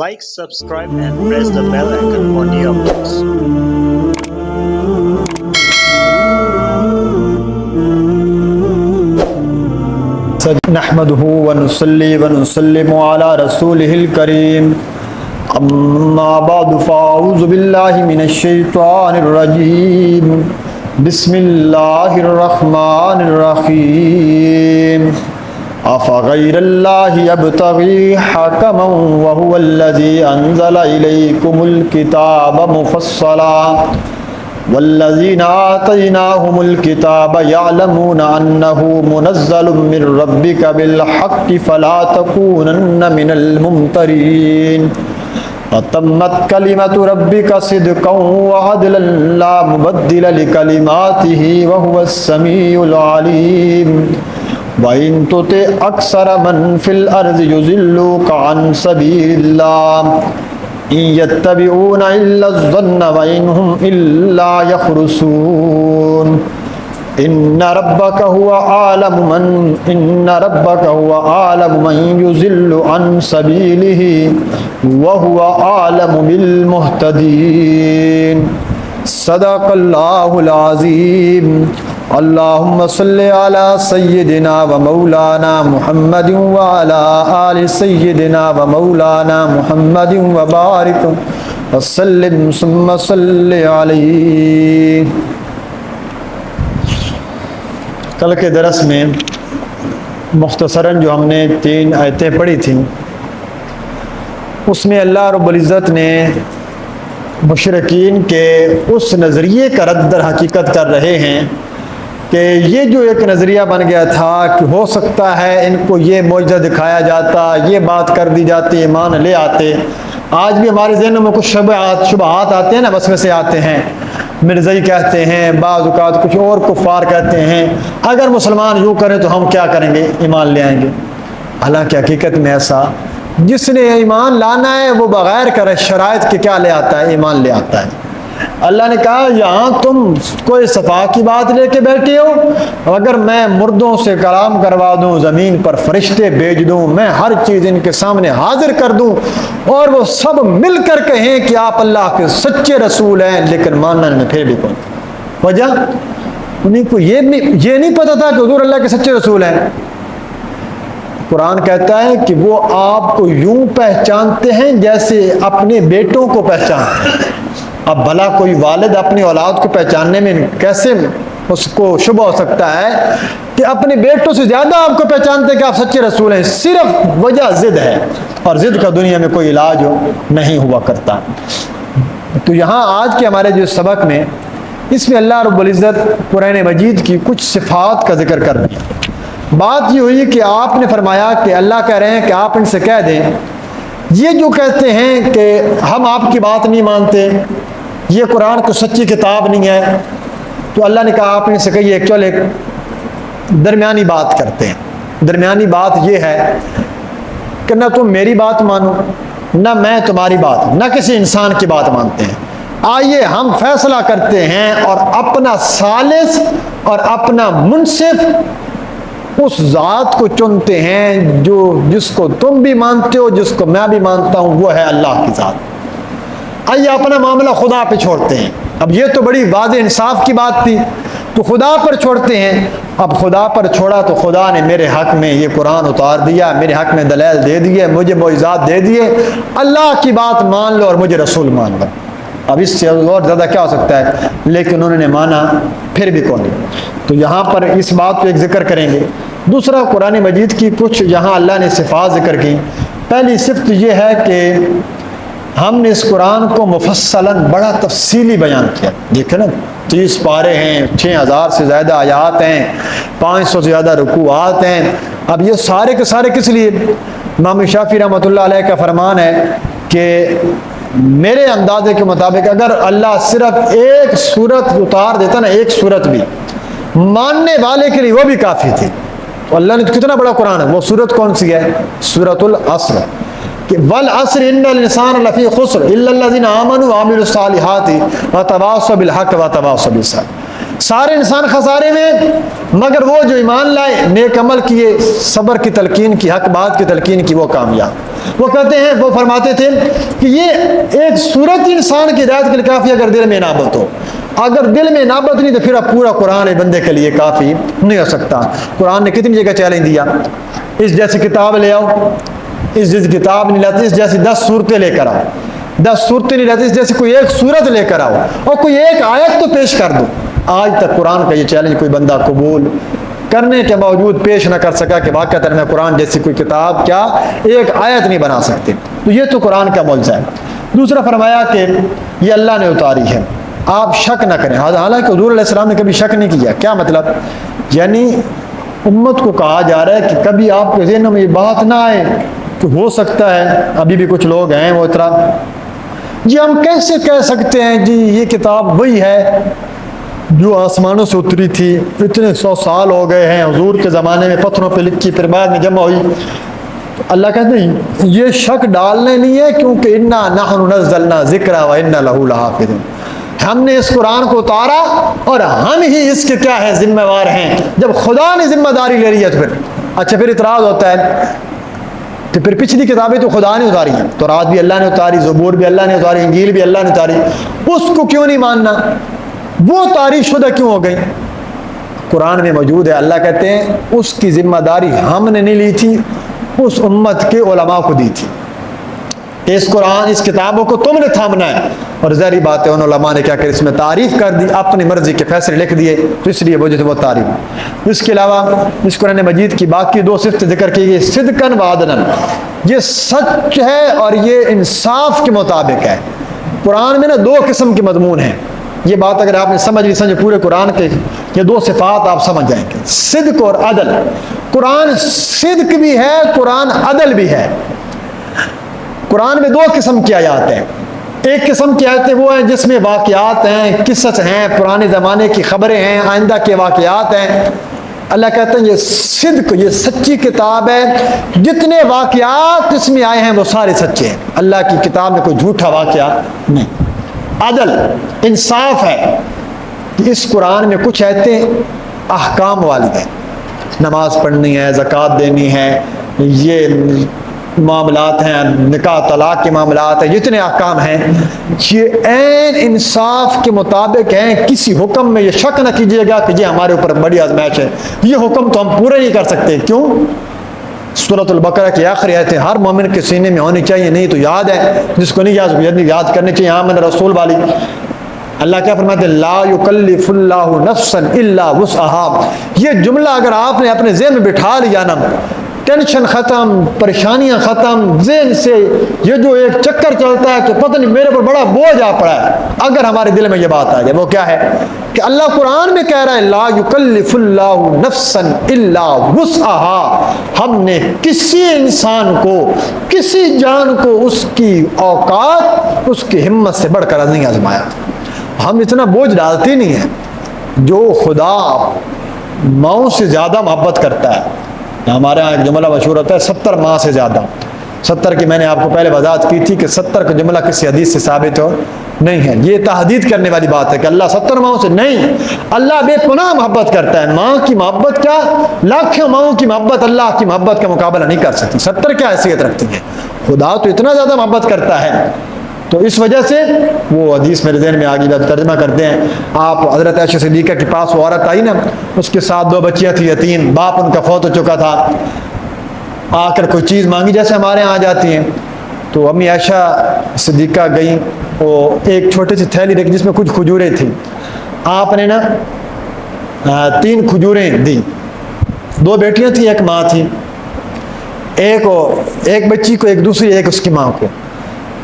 Like, subscribe and press the bell icon for new updates. نحمده ونصلي ونسلم على رسوله الكريم اما بعد فاعوذ بالله من الشيطان الرجيم بسم الله الرحمن الرحيم افغير الله يبتغي حكما وهو الذي انزل اليكم الكتاب مفصلا والذين آتيناهم الكتاب يعلمون أنه منزل من ربك بالحق فلا تكونن من الممترين وتمت كلمة ربك صدقا وعدلا لا مبدل لكلماته وهو السميع العليم وإن تطع أكثر من في الأرض يضلوك عن سبيل الله إن يتبعون إلا الظن وإن هم إلا يخرصون إن ربك هو أعلم من يضل عن سبيله وهو أعلم بالمهتدين صدق الله العظيم اللهم صل على سيدنا ومولانا محمد وعلى آل سيدنا ومولانا محمد وبارك وسلم ثم صل عليه۔ کل کے درس میں مختصراً جو ہم نے 3 آیتیں پڑھی تھیں اس میں اللہ رب العزت نے مشرکین کے اس نظریے کا رد در حقیقت کر رہے ہیں کہ یہ جو ایک نظریہ بن گیا تھا کہ ہو سکتا ہے ان کو یہ معجزہ دکھایا جاتا، یہ بات کر دی جاتی، ایمان لے آتے۔ آج بھی ہمارے ذہنوں میں کچھ شبہات آتے ہیں نا، وسوسے آتے ہیں، مرزائی کہتے ہیں، بعض اوقات کچھ اور کفار کہتے ہیں اگر مسلمان یوں کریں تو ہم کیا کریں گے، ایمان لے آئیں گے۔ حالانکہ حقیقت میں ایسا جس نے ایمان لانا ہے وہ بغیر کرے شرائط کے کیا لے آتا ہے، ایمان لے آتا ہے۔ اللہ نے کہا یہاں تم کوئی صفا کی بات لے کے بیٹھے ہو، اگر میں مردوں سے کلام کروا دوں، زمین پر فرشتے بھیج دوں، میں ہر چیز ان کے سامنے حاضر کر دوں اور وہ سب مل کر کہیں کہ آپ اللہ کے سچے رسول ہیں، لیکن ماننے میں پھر بھی کون وجہ؟ انہیں کو یہ نہیں پتا تھا کہ حضور اللہ کے سچے رسول ہیں۔ قرآن کہتا ہے کہ وہ آپ کو یوں پہچانتے ہیں جیسے اپنے بیٹوں کو پہچانتے ہیں۔ اب بھلا کوئی والد اپنی اولاد کو پہچاننے میں کیسے اس کو شبہ ہو سکتا ہے کہ اپنے بیٹوں سے زیادہ آپ کو پہچانتے ہیں کہ آپ سچے رسول ہیں؟ صرف وجہ ضد ہے، اور ضد کا دنیا میں کوئی علاج نہیں ہوا کرتا۔ تو یہاں آج کے ہمارے جو سبق میں اس میں اللہ رب العزت قرآن مجید کی کچھ صفات کا ذکر کر رہے ہیں۔ بات یہ ہوئی کہ آپ نے فرمایا کہ اللہ کہہ رہے ہیں کہ آپ ان سے کہہ دیں یہ جو کہتے ہیں کہ ہم آپ کی بات نہیں مانتے، یہ قرآن کو سچی کتاب نہیں ہے، تو اللہ نے کہا آپ ان سے کہیے چل ایک درمیانی بات کرتے ہیں۔ درمیانی بات یہ ہے کہ نہ تم میری بات مانو، نہ میں تمہاری بات، نہ کسی انسان کی بات مانتے ہیں۔ آئیے ہم فیصلہ کرتے ہیں اور اپنا ثالث اور اپنا منصف اس ذات کو چنتے ہیں جس کو تم بھی مانتے ہو، جس کو میں بھی مانتا ہوں، وہ ہے اللہ کی ذات۔ آئیے اپنا معاملہ خدا پہ چھوڑتے ہیں۔ اب یہ تو بڑی واضح انصاف کی بات تھی، تو خدا پر چھوڑتے ہیں۔ اب خدا پر چھوڑا تو خدا نے میرے حق میں یہ قرآن اتار دیا، میرے حق میں دلائل دے دیے، مجھے معجزات دے دیے، اللہ کی بات مان لو اور مجھے رسول مان لو۔ اب اس سے اور زیادہ کیا ہو سکتا ہے؟ لیکن انہوں نے مانا پھر بھی کون؟ تو یہاں پر اس بات کو ایک ذکر کریں گے۔ دوسرا قرآن مجید کی کچھ یہاں اللہ نے صفات ذکر کی۔ پہلی صفت یہ ہے کہ ہم نے اس قرآن کو مفصلاً بڑا تفصیلی بیان کیا۔ دیکھیں نا 30 پارے ہیں، 6000 سے زیادہ آیات ہیں، 500 سے زیادہ رکوعات ہیں۔ اب یہ سارے کے سارے کس لیے؟ امام شافعی رحمۃ اللہ علیہ کا فرمان ہے کہ میرے اندازے کے مطابق اگر اللہ صرف ایک سورت اتار دیتا نا، ایک سورت بھی، ماننے والے کے لیے وہ بھی کافی تھی۔ تو اللہ نے کتنا بڑا قرآن ہے۔ وہ سورت کون سی ہے؟ سورۃ العصر، کہ والعصر ان الانسان لفی خسر الا الذین آمنوا وعملوا الصالحات وتواصوا بالحق وتواصوا بالصبر۔ سارے انسان خسارے میں مگر وہ جو ایمان لائے، نیک عمل کیے، صبر کی تلقین کی، حق بات کی تلقین کی، وہ کامیاب۔ وہ کہتے ہیں، وہ فرماتے تھے کہ یہ ایک صورت انسان کی ہدایت کے لیے کافی اگر دل میں انابت ہو، اگر دل میں انابت نہیں تو پھر اب پورا قرآن بندے کے لیے کافی نہیں ہو سکتا۔ قرآن نے کتنی جگہ چیلنج دیا، اس جیسی کتاب لے آؤ، اس جیسی کتاب نہیں لاتے، اس جیسی 10 صورتیں لے کر آؤ، 10 صورتیں نہیں لاتے، اس جیسی کوئی ایک صورت لے کر آؤ، اور کوئی ایک آیت تو پیش کر دو۔ آج تک قرآن کا یہ چیلنج کوئی بندہ قبول کرنے کے باوجود پیش نہ کر سکا کہ واقعہ میں قرآن جیسی کوئی کتاب کیا ایک آیت نہیں بنا سکتے۔ تو یہ تو قرآن کا معجزہ ہے۔ دوسرا فرمایا کہ یہ اللہ نے اتاری ہے، آپ شک نہ کریں۔ حالانکہ حضور علیہ السلام نے کبھی شک نہیں کیا۔ کیا مطلب؟ یعنی امت کو کہا جا رہا ہے کہ کبھی آپ کے ذہن میں یہ بات نہ آئے کہ ہو سکتا ہے، ابھی بھی کچھ لوگ ہیں وہ اترا جی ہم کیسے کہہ سکتے ہیں جی یہ کتاب وہی ہے جو آسمانوں سے اتری تھی، اتنے 100 سال ہو گئے ہیں، حضور کے زمانے میں پتھروں پہ لکھی، پھر بعد میں جمع ہوئی۔ اللہ کہتے ہیں یہ شک ڈالنے نہیں ہے، کیونکہ انا نحن نزلنا ذکر و انا لہ لحافظون، ہم نے اس قرآن کو اتارا اور ہم ہی اس کے کیا ہے ذمہ وار ہیں۔ جب خدا نے ذمہ داری لے لی ہے تو پھر اچھا پھر اعتراض ہوتا ہے کہ پھر پچھلی کتابیں تو خدا نے اتاری ہیں، تورات بھی اللہ نے اتاری، زبور بھی اللہ نے اتاری، انجیل بھی اللہ نے اتاری، اس کو کیوں نہیں ماننا؟ وہ تعریف شدہ کیوں ہو گئی؟ قرآن میں موجود ہے۔ اللہ کہتے ہیں اس کی ذمہ داری ہم نے نہیں لی تھی، اس امت کے علماء کو دی تھی۔ اس قرآن اس کتابوں کو تم نے تھامنا ہے، اور ظاہری بات ہے ان علماء نے کیا کہ اس میں تعریف کر دی، اپنی مرضی کے فیصلے لکھ دیے، تو اس لیے وجہ سے وہ تعریف۔ اس کے علاوہ اس قرآن مجید کی باقی 2 صفتیں ذکر کی گئی، صدقاً و عدلاً، یہ سچ ہے اور یہ انصاف کے مطابق ہے۔ قرآن میں نا 2 قسم کے مضمون ہیں، یہ بات اگر آپ نے سمجھ پورے قرآن کے یہ 2 صفات آپ سمجھ جائیں گے، صدق اور عدل۔ قرآن صدق بھی ہے، قرآن عدل بھی ہے۔ قرآن میں 2 قسم کی آیات ہیں۔ ایک قسم کی آیتیں وہ ہیں جس میں واقعات ہیں، قصص ہیں، پرانے زمانے کی خبریں ہیں، آئندہ کے واقعات ہیں۔ اللہ کہتے ہیں یہ صدق، یہ سچی کتاب ہے، جتنے واقعات اس میں آئے ہیں وہ سارے سچے ہیں۔ اللہ کی کتاب میں کوئی جھوٹا واقعہ نہیں۔ عدل، انصاف ہے کہ اس قرآن میں کچھ آیتیں احکام والی ہیں، نماز پڑھنی ہے، زکوٰۃ دینی ہے، یہ معاملات ہیں، نکاح طلاق کے معاملات ہیں، جتنے احکام ہیں یہ عین انصاف کے مطابق ہیں۔ کسی حکم میں یہ شک نہ کیجیے گا کہ یہ ہمارے اوپر بڑی آزمائش ہے، یہ حکم تو ہم پورے نہیں کر سکتے۔ کیوں؟ سورۃ البقرہ کی آخری آیتیں ہر مومن کے سینے میں ہونی چاہیے، نہیں تو یاد ہے، جس کو نہیں یاد کرنی چاہیے آمن رسول والی۔ اللہ کیا فرماتے ہیں؟ لا یکلف اللہ نفسا الا وسعها۔ یہ جملہ اگر آپ نے اپنے ذہن میں بٹھا لیا نا، ٹینشن ختم، پریشانیاں ختم، ذہن سے یہ جو ایک چکر چلتا ہے کہ پتہ نہیں میرے پر بڑا بوجھ آ پڑا ہے، اگر ہمارے دل میں یہ بات آ جائے، وہ کیا ہے کہ اللہ قرآن میں کہہ رہا ہے لا یکلف اللہ نفسا الا وسعها، ہم نے کسی انسان کو، کسی جان کو اس کی اوقات، اس کی ہمت سے بڑھ کر نہیں آزمایا۔ ہم اتنا بوجھ ڈالتے نہیں ہیں۔ جو خدا ماؤں سے زیادہ محبت کرتا ہے، ہمارے ہاں ایک جملہ مشہور ہوتا ہے 70 ماں سے زیادہ۔ 70 کی میں نے آپ کو پہلے وضاحت کی تھی کہ 70 کا جملہ کسی حدیث سے ثابت ہو نہیں ہے، یہ تحدید کرنے والی بات ہے کہ اللہ 70 ماؤں سے نہیں، اللہ بے پناہ محبت کرتا ہے۔ ماں کی محبت کیا، لاکھوں ماؤں کی محبت اللہ کی محبت کا مقابلہ نہیں کر سکتی۔ 70 کیا حیثیت رکھتی ہے؟ خدا تو اتنا زیادہ محبت کرتا ہے، تو اس وجہ سے وہ حدیث میرے ذہن میں آگے ترجمہ کرتے ہیں۔ آپ حضرت عائشہ صدیقہ کے پاس وہ عورت آئی نا، اس کے ساتھ 2 بچیاں تھیں یتیم، باپ ان کا فوت ہو چکا تھا، آ کر کوئی چیز مانگی جیسے ہمارے یہاں آ جاتی ہیں، تو امی عائشہ صدیقہ گئیں، وہ ایک چھوٹی سی تھیلی رکھی جس میں کچھ کھجوریں تھیں، آپ نے نا 3 کھجوریں دی۔ 2 بیٹیاں تھیں، ایک ماں تھی، ایک بچی کو، ایک دوسری، ایک اس کی ماں کو۔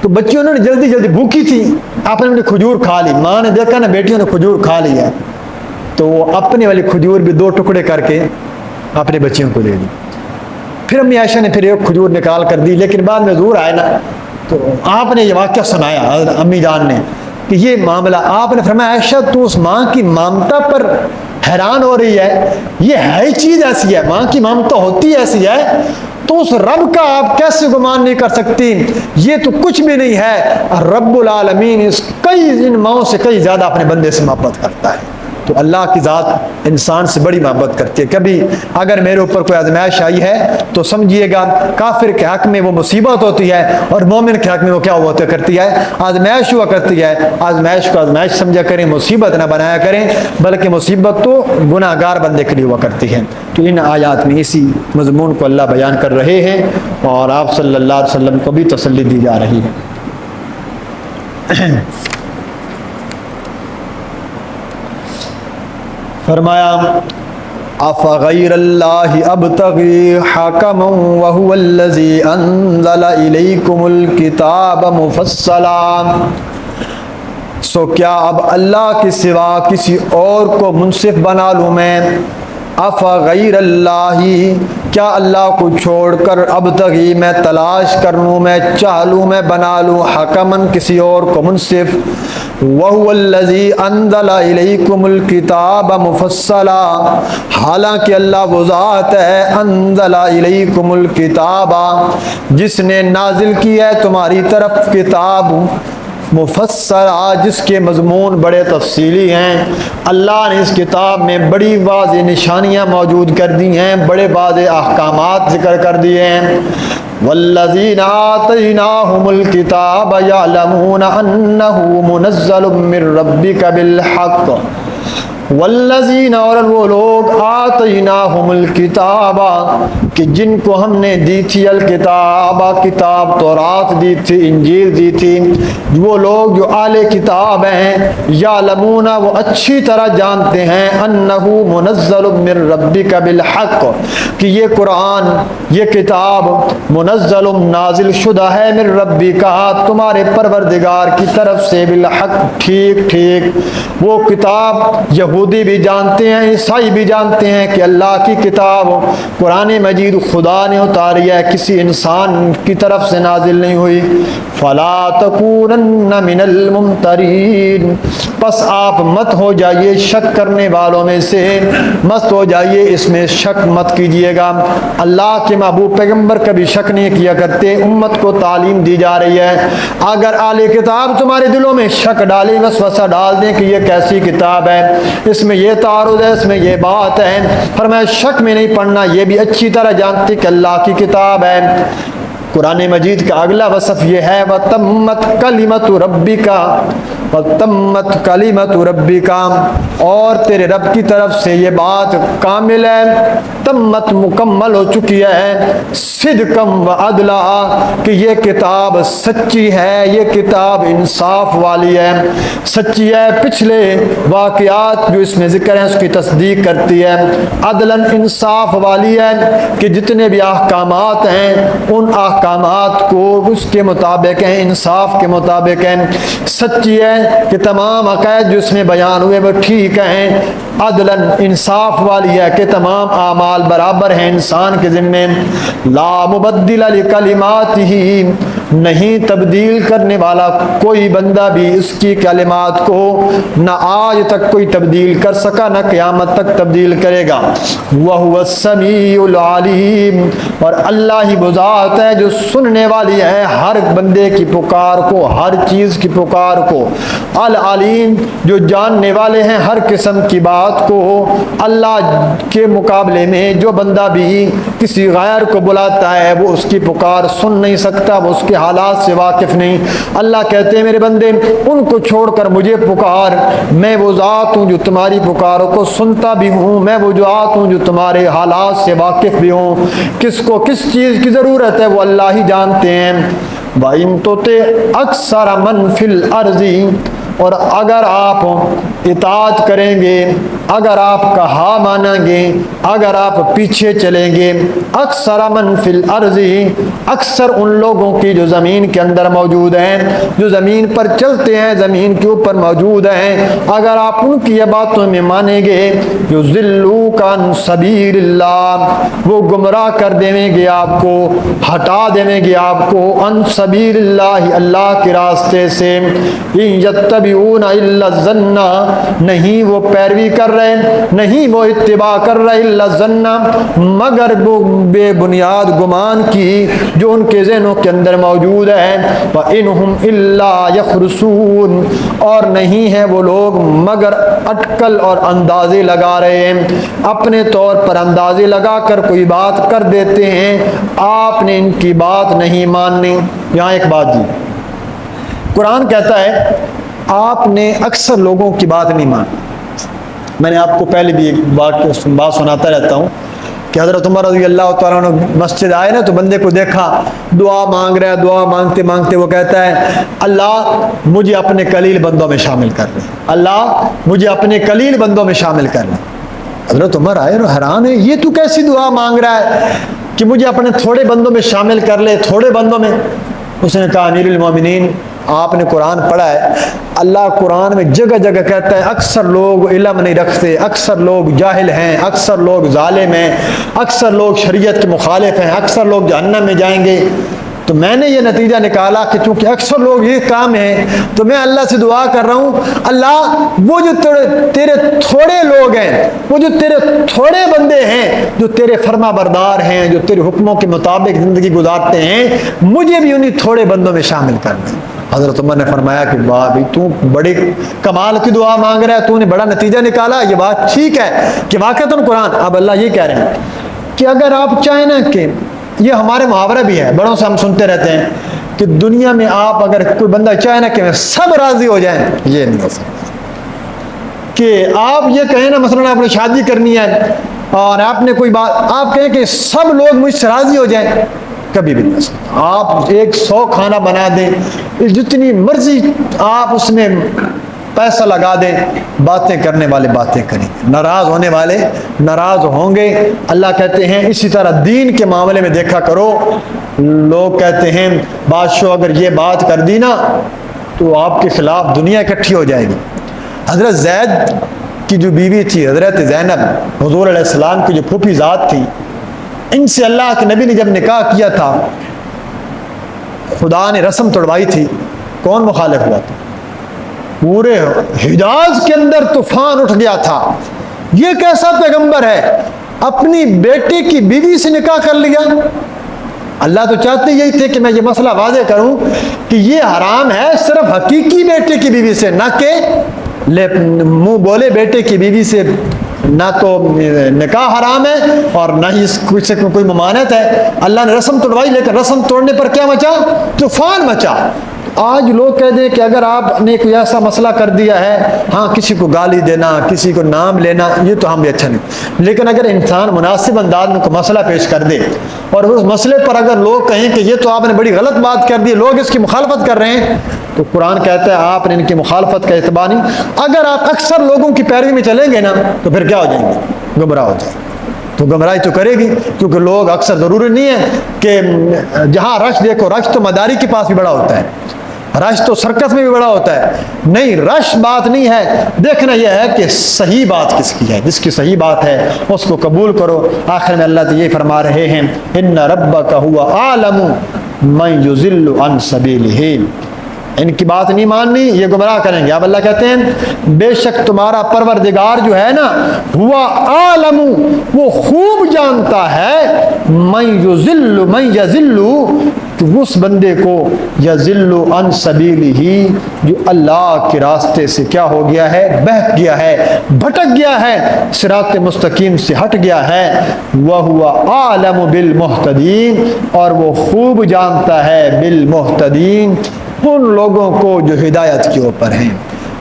تو بچیوں نے جلدی جلدی بھوکی تھی، آپ نے کھجور کھا لی، ماں نے دیکھا نا بیٹیوں نے کھجور کھا لیا، تو وہ اپنے والی کھجور بھی 2 ٹکڑے کر کے اپنے بچیوں کو دے دی۔ پھر امی عائشہ نے پھر ایک کھجور نکال کر دی، لیکن بعد میں حضور آئے نا تو آپ نے یہ واقعہ سنایا امی جان نے کہ یہ معاملہ، آپ نے فرمایا عائشہ تو اس ماں کی ممتا پر حیران ہو رہی ہے، یہ ہے چیز ایسی ہے، ماں کی ممتا ہوتی ایسی ہے، تو اس رب کا آپ کیسے گمان نہیں کر سکتی؟ یہ تو کچھ بھی نہیں ہے، رب العالمین ان ماؤں سے کئی زیادہ اپنے بندے سے محبت کرتا ہے۔ تو تو اللہ کی ذات انسان سے بڑی محبت کرتی ہے. کبھی اگر میرے اوپر کوئی آزمائش آئی ہے تو سمجھیے گا کافر کے حق میں وہ مصیبت ہوتی ہے اور مومن کے حق میں وہ کیا ہوتا کرتی ہے, آزمائش ہوا کرتی ہے. آزمائش کو آزمائش سمجھا کریں, مصیبت نہ بنایا کریں, بلکہ مصیبت تو گناہ گار بندے کے لیے ہوا کرتی ہے. تو ان آیات میں اسی مضمون کو اللہ بیان کر رہے ہیں اور آپ صلی اللہ علیہ وسلم کو بھی تسلی دی جا رہی ہے. فرمایا افغیر اللہ ابتغی حکما وہو الذی انزل الیکم الکتاب مفصلا, سو کیا اب اللہ کے سوا کسی اور کو منصف بنا لوں میں. افغیر اللہ, کیا اللہ کو چھوڑ کر ابتغی میں تلاش کر لوں, میں چاہ لوں, میں بنا لوں حکمن کسی اور کو منصف. وَهُوَ الَّذِي أَنزَلَ إِلَيْكُمُ الْكِتَابَ مُفَصَّلًا, حالانکہ اللہ وہ ذات ہے انزل الیکم الکتاب, جس نے نازل کی ہے تمہاری طرف کتاب مفصلا, جس کے مضمون بڑے تفصیلی ہیں. اللہ نے اس کتاب میں بڑی واضح نشانیاں موجود کر دی ہیں, بڑے واضح احکامات ذکر کر دیے ہیں. والذین آتیناہم الکتاب یعلمون انہ منزل من ربک بالحق. والذین, اور وہ لوگ آتیناہم الکتاب, کہ جن کو ہم نے دی تھی الکتاب, کتاب تورات دی تھی, انجیل دی تھی, وہ لوگ جو اہل کتاب ہیں, یعلمون, وہ اچھی طرح جانتے ہیں, انہ منزل من ربک بالحق, کہ یہ قرآن, یہ کتاب منزل, نازل شدہ ہے, من ربک, تمہارے پروردگار کی طرف سے, بالحق, ٹھیک ٹھیک. وہ کتاب یہودی بھی جانتے ہیں, عیسائی بھی جانتے ہیں کہ اللہ کی کتاب قرآن مجید خدا نے اتاری ہے, کسی انسان کی طرف سے نازل نہیں ہوئی. فلا تکونن من الممترین, پس آپ مت ہو جائیے شک کرنے والوں میں سے, مت ہو جائیے, اس میں شک مت کیجیے گا. اللہ کے محبوب پیغمبر کبھی شک نہیں کیا کرتے, امت کو تعلیم دی جا رہی ہے. اگر اہل کتاب تمہارے دلوں میں شک ڈالیں, وسوسہ ڈال دیں کہ یہ کیسی کتاب ہے, اس میں یہ تعارض ہے, اس میں یہ بات ہے, فرمایا شک میں نہیں پڑنا, یہ بھی اچھی طرح جانتے کہ اللہ کی کتاب ہے. قرآن مجید کا اگلا وصف یہ ہے وَتَمَّتْ كَلِمَةُ رَبِّكَ, وَتَمَّتْ كَلِمَةُ رَبِّكَ, اور تیرے رب کی طرف سے یہ بات کامل ہے, تمت مکمل ہو چکی ہے, صدقم و عدلا, کہ یہ کتاب سچی ہے, یہ کتاب انصاف والی ہے, سچی ہے, پچھلے واقعات جو اس میں ذکر ہیں اس کی تصدیق کرتی ہے, عدلاً, انصاف والی ہے, کہ جتنے بھی احکامات ہیں ان احکامات کو اس کے مطابق ہیں, انصاف کے مطابق ہیں, سچی ہے کہ تمام عقائد جو اس میں بیان ہوئے وہ ٹھیک ہیں, عدلاً, انصاف والی ہے کہ تمام اعمال برابر ہیں انسان کے ذمے. لا مبدل لکلماتہ, نہیں تبدیل کرنے والا کوئی بندہ بھی اس کی کلمات کو, نہ آج تک کوئی تبدیل کر سکا, نہ قیامت تک تبدیل کرے گا. وَهُوَ السَّمِيعُ الْعَلِيمُ, اور اللہ ہی وہ ذات ہے جو سننے والی ہے ہر بندے کی پکار کو, ہر چیز کی پکار کو. العلیم, جو جاننے والے ہیں ہر قسم کی بات کو. اللہ کے مقابلے میں جو بندہ بھی کسی غیر کو بلاتا ہے وہ اس کی پکار سن نہیں سکتا, وہ اس کے حالات سے واقف نہیں. اللہ کہتے ہیں میرے بندے ان کو چھوڑ کر مجھے پکار, میں وہ ذات ہوں جو تمہاری پکاروں کو سنتا بھی ہوں, میں وہ ذات ہوں جو تمہارے حالات سے واقف بھی ہوں. کس کو کس چیز کی ضرورت ہے وہ اللہ ہی جانتے ہیں. وَإِن تُطِعْ أَكْثَرَ مَنْ فِي الْأَرْضِ, اور اگر آپ اطاعت کریں گے, اگر آپ کا ہاں مانیں گے, اگر آپ پیچھے چلیں گے, اکثر من فی الارض, اکثر ان لوگوں کی جو زمین کے اندر موجود ہیں, جو زمین پر چلتے ہیں, زمین کے اوپر موجود ہیں, اگر آپ ان کی یہ باتوں میں مانیں گے, یضلوک عن سبیل اللہ, وہ گمراہ کر دیں گے آپ کو, ہٹا دیں گے آپ کو, عن سبیل اللہ, اللہ کے راستے سے. یتبعون الا الظن, نہیں وہ پیروی کر رہے رہے، نہیں وہ اتباع کر رہے الا الظن، مگر بے بنیاد گمان کی جو ان کے ذہنوں کے اندر موجود ہے، وَإِنْهُمْ إِلَّا يَخْرُصُونَ، اور نہیں ہیں وہ لوگ مگر اٹکل اور اندازے لگا رہے ہیں، اپنے طور پر اندازے لگا کر کوئی بات کر دیتے ہیں، آپ نے ان کی بات نہیں ماننی۔ یہاں ایک بات جی، قرآن کہتا ہے آپ نے اکثر لوگوں کی بات نہیں مانی۔ میں نے آپ کو پہلے بھی ایک بات سناتا رہتا ہوں کہ حضرت عمر رضی اللہ تعالیٰ عنہ مسجد آئے نا، تو بندے کو دیکھا دعا مانگ رہا ہے، دعا مانگتے مانگتے وہ کہتا ہے اللہ مجھے اپنے قلیل بندوں میں شامل کر لے، اللہ مجھے اپنے قلیل بندوں میں شامل کر لے۔ حضرت عمر آئے اور حیران ہے، یہ تو کیسی دعا مانگ رہا ہے کہ مجھے اپنے تھوڑے بندوں میں شامل کر لے، تھوڑے بندوں میں؟ اس نے کہا امیر المومنین آپ نے قرآن پڑھا ہے، اللہ قرآن میں جگہ جگہ کہتا ہے اکثر لوگ علم نہیں رکھتے، اکثر لوگ جاہل ہیں، اکثر لوگ ظالم ہیں، اکثر لوگ شریعت کے مخالف ہیں، اکثر لوگ جہنم میں جائیں گے۔ تو میں نے یہ نتیجہ نکالا کہ چونکہ اکثر لوگ یہ کام ہیں، تو میں اللہ سے دعا کر رہا ہوں اللہ وہ جو تیرے تھوڑے لوگ ہیں، وہ جو تیرے تھوڑے بندے ہیں جو تیرے فرما بردار ہیں، جو تیرے حکموں کے مطابق زندگی گزارتے ہیں، مجھے بھی انہی تھوڑے بندوں میں شامل کر دیں۔ حضرت عمر نے فرمایا کہ واہ بھی تو بڑے کمال کی دعا مانگ رہا ہے، تو نے بڑا نتیجہ نکالا، یہ بات ٹھیک ہے کہ واقعتاً قرآن اب اللہ یہ کہہ رہے ہیں کہ اگر آپ چاہیں نا، کہ یہ ہمارے محاورہ بھی ہے، بڑوں سے ہم سنتے رہتے ہیں کہ دنیا میں آپ اگر کوئی بندہ چاہے نا کہ سب راضی ہو جائیں، یہ نہیں ہو سکتا۔ کہ آپ یہ کہیں نا مثلاً آپ نے شادی کرنی ہے اور آپ نے کوئی بات آپ کہیں کہ سب لوگ مجھ سے راضی ہو جائیں، کبھی بھی نہیں ہو سکتا۔ آپ 100 کھانا بنا دیں، جتنی مرضی آپ اس میں پیسہ لگا دیں، باتیں کرنے والے باتیں کریں گے، ناراض ہونے والے ناراض ہوں گے۔ اللہ کہتے ہیں اسی طرح دین کے معاملے میں دیکھا کرو، لوگ کہتے ہیں بادشاہ اگر یہ بات کر دی نا تو آپ کے خلاف دنیا اکٹھی ہو جائے گی۔ حضرت زید کی جو بیوی تھی حضرت زینب، حضور علیہ السلام کی جو پھوپھی ذات تھی، ان سے اللہ کے نبی نے جب نکاح کیا تھا، خدا نے رسم توڑوائی تھی، کون مخالف ہوا تھا؟ پورے حجاز کے اندر طوفان اٹھ گیا تھا، یہ کیسا پیغمبر ہے اپنی بیٹی کی بیوی سے نکاح کر لیا؟ اللہ تو چاہتے یہی تھے کہ میں یہ مسئلہ واضح کروں کہ یہ حرام ہے صرف حقیقی بیٹے کی بیوی سے، نہ کہ منہ بولے بیٹے کی بیوی سے، نہ تو نکاح حرام ہے اور نہ ہی اس سے کوئی ممانعت ہے۔ اللہ نے رسم توڑوائی، لیکن رسم توڑنے پر کیا مچا؟ طوفان مچا۔ آج لوگ کہہ دیں کہ اگر آپ نے کوئی ایسا مسئلہ کر دیا ہے، ہاں کسی کو گالی دینا، کسی کو نام لینا، یہ تو ہم بھی اچھا نہیں، لیکن اگر انسان مناسب انداز میں کوئی مسئلہ پیش کر دے اور اس مسئلے پر اگر لوگ کہیں کہ یہ تو آپ نے بڑی غلط بات کر دی، لوگ اس کی مخالفت کر رہے ہیں، تو قرآن کہتا ہے آپ نے ان کی مخالفت کا اعتبار نہیں۔ اگر آپ اکثر لوگوں کی پیروی میں چلیں گے نا تو پھر کیا ہو جائیں گے؟ گمراہ ہو جائیں گے۔ تو گمراہی تو کرے گی، کیونکہ لوگ اکثر ضروری نہیں ہے کہ جہاں رش دیکھو، رش تو مداری کے پاس بھی بڑا ہوتا ہے، رش تو سرکس میں بھی بڑا ہوتا ہے، نہیں رش بات نہیں ہے، دیکھنا یہ ہے کہ صحیح بات کس کی ہے، جس کی صحیح بات ہے اس کو قبول کرو۔ آخر میں اللہ تو یہ فرما رہے ہیں ان ربک هو اعلم من یضل عن سبیلہ، ان کی بات نہیں ماننی، یہ گمراہ کریں گے۔ اب اللہ کہتے ہیں بے شک تمہارا پروردگار جو ہے نا، ہوا عالم، وہ خوب جانتا ہے، من یضل کہ اس بندے کو یضل عن سبیلہ جو اللہ کے راستے سے کیا ہو گیا ہے؟ بہک گیا ہے، بھٹک گیا ہے، صراط مستقیم سے ہٹ گیا ہے۔ وَهُوَ عَالَمُ بِالْمُهْتَدِينَ، اور وہ خوب جانتا ہے بالمہتدین، ان لوگوں کو جو ہدایت کے اوپر ہیں۔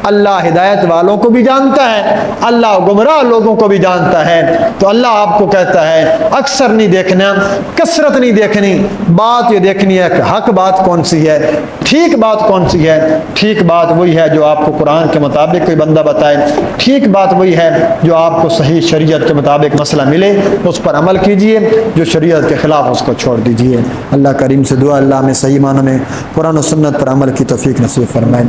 اللہ ہدایت والوں کو بھی جانتا ہے، اللہ گمراہ لوگوں کو بھی جانتا ہے۔ تو اللہ آپ کو کہتا ہے اکثر نہیں دیکھنا، کثرت نہیں دیکھنی، بات یہ دیکھنی ہے کہ حق بات کون سی ہے، ٹھیک بات کون سی ہے۔ ٹھیک بات وہی ہے جو آپ کو قرآن کے مطابق کوئی بندہ بتائے، ٹھیک بات وہی ہے جو آپ کو صحیح شریعت کے مطابق مسئلہ ملے، اس پر عمل کیجئے، جو شریعت کے خلاف اس کو چھوڑ دیجئے۔ اللہ کریم سے دعا اللہ میں صحیح معنوں میں قرآن و سنت پر عمل کی توفیق نصیب فرمائے۔